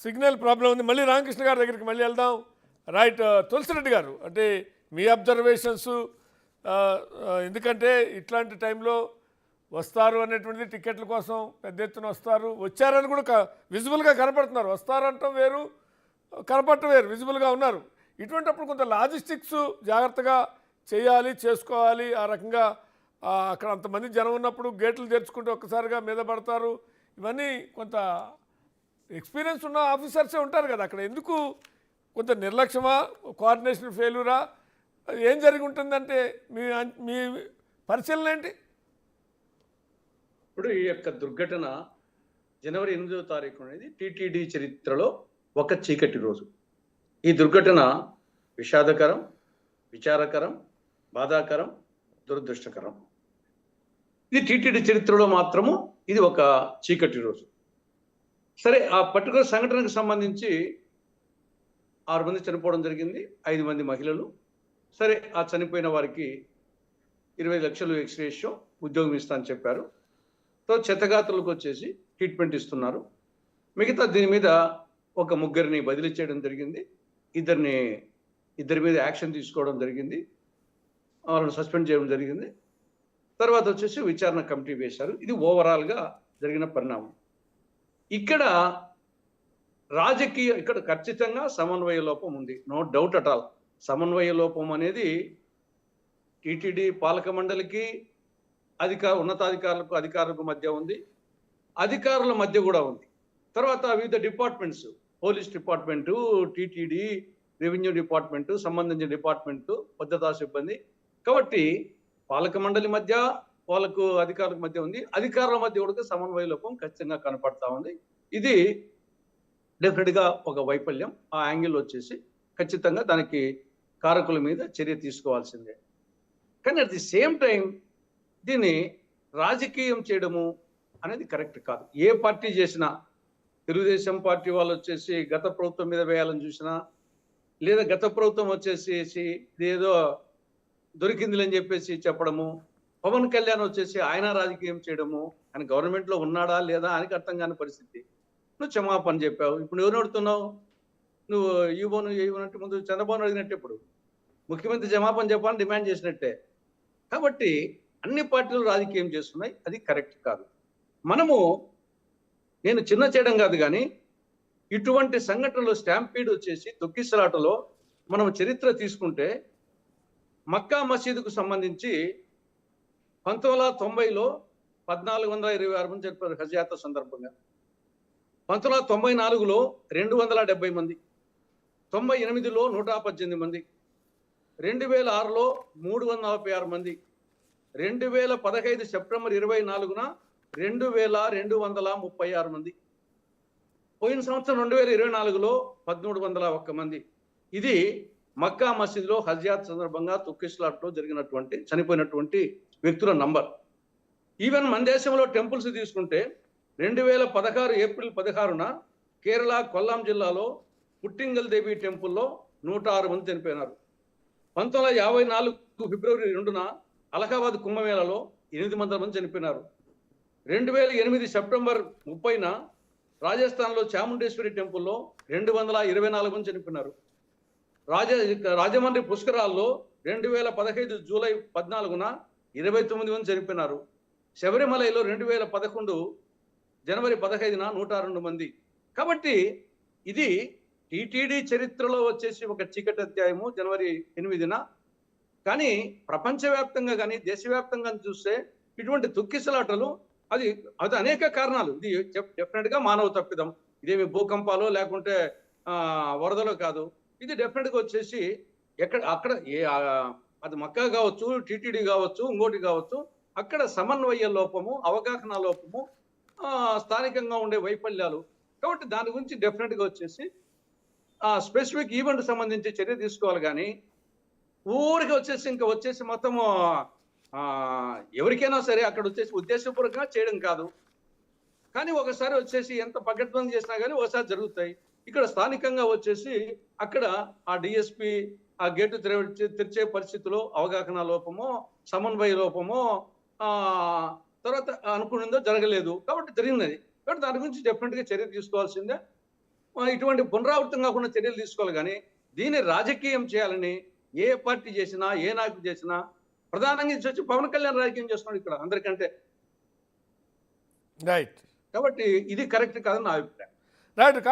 Signal problem ఉంది. మళ్ళీ రామకృష్ణ గారి దగ్గరికి మళ్ళీ వెళ్దాం. రైట్. తులసిరెడ్డి గారు, అంటే మీ అబ్జర్వేషన్స్, ఎందుకంటే ఇట్లాంటి టైంలో వస్తారు అనేటువంటిది టికెట్ల కోసం పెద్ద ఎత్తున వస్తారు, వచ్చారని కూడా విజిబుల్గా కనపడుతున్నారు. వస్తారంటాం వేరు, కనపడటం వేరు, విజిబుల్గా ఉన్నారు. ఇటువంటిప్పుడు కొంత లాజిస్టిక్స్ జాగ్రత్తగా చేయాలి, చేసుకోవాలి. ఆ రకంగా అక్కడ అంతమంది జనం ఉన్నప్పుడు గేట్లు తెరుచుకుంటే ఒక్కసారిగా మీద పడతారు. ఇవన్నీ కొంత ఎక్స్పీరియన్స్ ఉన్న ఆఫీసర్సే ఉంటారు కదా అక్కడ. ఎందుకు కొంత నిర్లక్ష్యమా, కోఆర్డినేషన్ ఫెయిల్యూరా, ఏం జరిగి ఉంటుందంటే మీ మీ పరిశీలన ఏంటి? ఇప్పుడు ఈ యొక్క దుర్ఘటన జనవరి 8వ తారీఖు అనేది టీటీడీ చరిత్రలో ఒక చీకటి రోజు. ఈ దుర్ఘటన విషాదకరం, విచారకరం, బాధాకరం, దురదృష్టకరం. ఇది టీటీడీ చరిత్రలో మాత్రము ఇది ఒక చీకటి రోజు. సరే, ఆ పర్టికులర్ సంఘటనకు సంబంధించి 6 మంది చనిపోవడం జరిగింది, 5 మంది మహిళలు. సరే, ఆ చనిపోయిన వారికి 20 లక్షలు ఎక్స్‌గ్రేషియో ఉద్యోగం ఇస్తా అని చెప్పారు. సో చెత్తగాతులకు వచ్చేసి ట్రీట్మెంట్ ఇస్తున్నారు. మిగతా దీని మీద ఒక ముగ్గురిని బదిలీ చేయడం జరిగింది, ఇద్దరి మీద యాక్షన్ తీసుకోవడం జరిగింది, వాళ్ళని సస్పెండ్ చేయడం జరిగింది. తర్వాత వచ్చేసి విచారణ కమిటీ వేశారు. ఇది ఓవరాల్గా జరిగిన పరిణామం. ఇక్కడ ఇక్కడ ఖచ్చితంగా సమన్వయ లోపం ఉంది, నో డౌట్ అట్ ఆల్. సమన్వయ లోపం అనేది టీటీడీ పాలక మండలికి, అధికారులకు మధ్య ఉంది, అధికారుల మధ్య కూడా ఉంది. తర్వాత వివిధ departments, police department, TTD, revenue department, సంబంధించిన డిపార్ట్మెంటు, భద్రతా సిబ్బంది. కాబట్టి పాలక మండలి మధ్య, వాళ్ళకు అధికారుల మధ్య ఉంది, అధికారుల మధ్య కూడా సమన్వయ లోపం ఖచ్చితంగా కనపడతా ఉంది. ఇది డెఫినెట్గా ఒక వైఫల్యం. ఆ యాంగిల్ వచ్చేసి ఖచ్చితంగా దానికి కారకుల మీద చర్య తీసుకోవాల్సిందే. కానీ అట్ ది సేమ్ టైం దీన్ని రాజకీయం చేయడము అనేది కరెక్ట్ కాదు. ఏ పార్టీ చేసినా, తెలుగుదేశం పార్టీ వాళ్ళు వచ్చేసి గత ప్రభుత్వం మీద వేయాలని చూసినా, లేదా గత ప్రభుత్వం వచ్చేసి ఏదో దొరికిందిలని చెప్పేసి చెప్పడము, పవన్ కళ్యాణ్ వచ్చేసి ఆయన రాజకీయం చేయడము, ఆయన గవర్నమెంట్లో ఉన్నాడా లేదా అని అర్థం కాని పరిస్థితి. నువ్వు క్షమాపణ చెప్పావు, ఇప్పుడు ఎవరు అడుగుతున్నావు? నువ్వు ఇవ్వను అంటే ముందు చంద్రబాబు అడిగినట్టు ఇప్పుడు ముఖ్యమంత్రి క్షమాపణ చెప్పాలని డిమాండ్ చేసినట్టే. కాబట్టి అన్ని పార్టీలు రాజకీయం చేస్తున్నాయి, అది కరెక్ట్ కాదు. నేను చిన్న చేయడం కాదు, కానీ ఇటువంటి సంఘటనలు, స్టాంపీడ్ వచ్చేసి తొక్కిసలాటలో మనం చరిత్ర తీసుకుంటే, మక్కా మసీదుకు సంబంధించి 1990లో 1426 మంది చనిపోయారు హజ్ యాత్ర సందర్భంగా. 1994లో 270 మంది, 98లో 118 మంది, 2006లో 346 మంది, 2015 సెప్టెంబర్ 24న 2236 మంది, పోయిన సంవత్సరం 2024లో 1301 మంది. ఇది మక్కా మసీదులో హజ్ యాత్ర సందర్భంగా తొక్కిసలాట్లో జరిగినటువంటి చనిపోయినటువంటి వ్యక్తుల నంబర్. ఈవెన్ మన దేశంలో టెంపుల్స్ తీసుకుంటే 2016 ఏప్రిల్ 16న కేరళ కొల్లాం జిల్లాలో పుట్టింగల్ దేవి టెంపుల్లో 106 మంది చనిపోయినారు. 1954 ఫిబ్రవరి 2న అలహాబాద్ కుంభమేళలో 800 మంది చనిపోయినారు. 2008 సెప్టెంబర్ 30న రాజస్థాన్లో చాముండేశ్వరి టెంపుల్లో 224 మంది చనిపోయినారు. రాజమండ్రి పుష్కరాల్లో 2015 జూలై 14న 29 మంది చనిపోయినారు. శబరిమలలో 2011 జనవరి 15న 102 మంది. కాబట్టి ఇది టీటీడీ చరిత్రలో వచ్చేసి ఒక చీకటి అధ్యాయము జనవరి 8న. కానీ ప్రపంచవ్యాప్తంగా కానీ దేశవ్యాప్తంగా చూస్తే ఇటువంటి తొక్కిసలాటలు అది అనేక కారణాలు. ఇది డెఫినెట్గా మానవ తప్పిదం, ఇదేమి భూకంపాలో లేకుంటే వరదలో కాదు. ఇది డెఫినెట్గా వచ్చేసి అక్కడ అది మక్కా కావచ్చు, టీటీడీ కావచ్చు, ఇంకోటి కావచ్చు, అక్కడ సమన్వయ లోపము, అవగాహన లోపము, స్థానికంగా ఉండే వైఫల్యాలు. కాబట్టి దాని గురించి డెఫినెట్గా వచ్చేసి స్పెసిఫిక్ ఈవెంట్ సంబంధించి చర్య తీసుకోవాలి. కానీ ఊరికి వచ్చేసి మొత్తము ఎవరికైనా సరే అక్కడ వచ్చేసి ఉద్దేశపూర్వకంగా చేయడం కాదు. కానీ ఒకసారి వచ్చేసి ఎంత పకడ్బందీ చేసినా కానీ ఒకసారి జరుగుతాయి. ఇక్కడ స్థానికంగా వచ్చేసి అక్కడ ఆ డిఎస్పి ఆ గేటు తెరిచే పరిస్థితిలో అవగాహన లోపమో, సమన్వయ లోపమో తర్వాత అనుకున్నదో జరగలేదు. కాబట్టి జరిగినది. కాబట్టి దాని గురించి డెఫినెట్గా చర్య తీసుకోవాల్సిందే. ఇటువంటి పునరావృతం కాకుండా చర్యలు తీసుకోవాలి కానీ దీన్ని రాజకీయం చేయాలని ఏ పార్టీ చేసినా ఏ నాయకుడు చేసినా ప్రధానంగా ఇది వచ్చి పవన్ కళ్యాణ్ రాజకీయం చేస్తున్నాడు ఇక్కడ అందరికంటే. రైట్ కాబట్టి ఇది కరెక్ట్ కాదని నా అభిప్రాయం. రైట్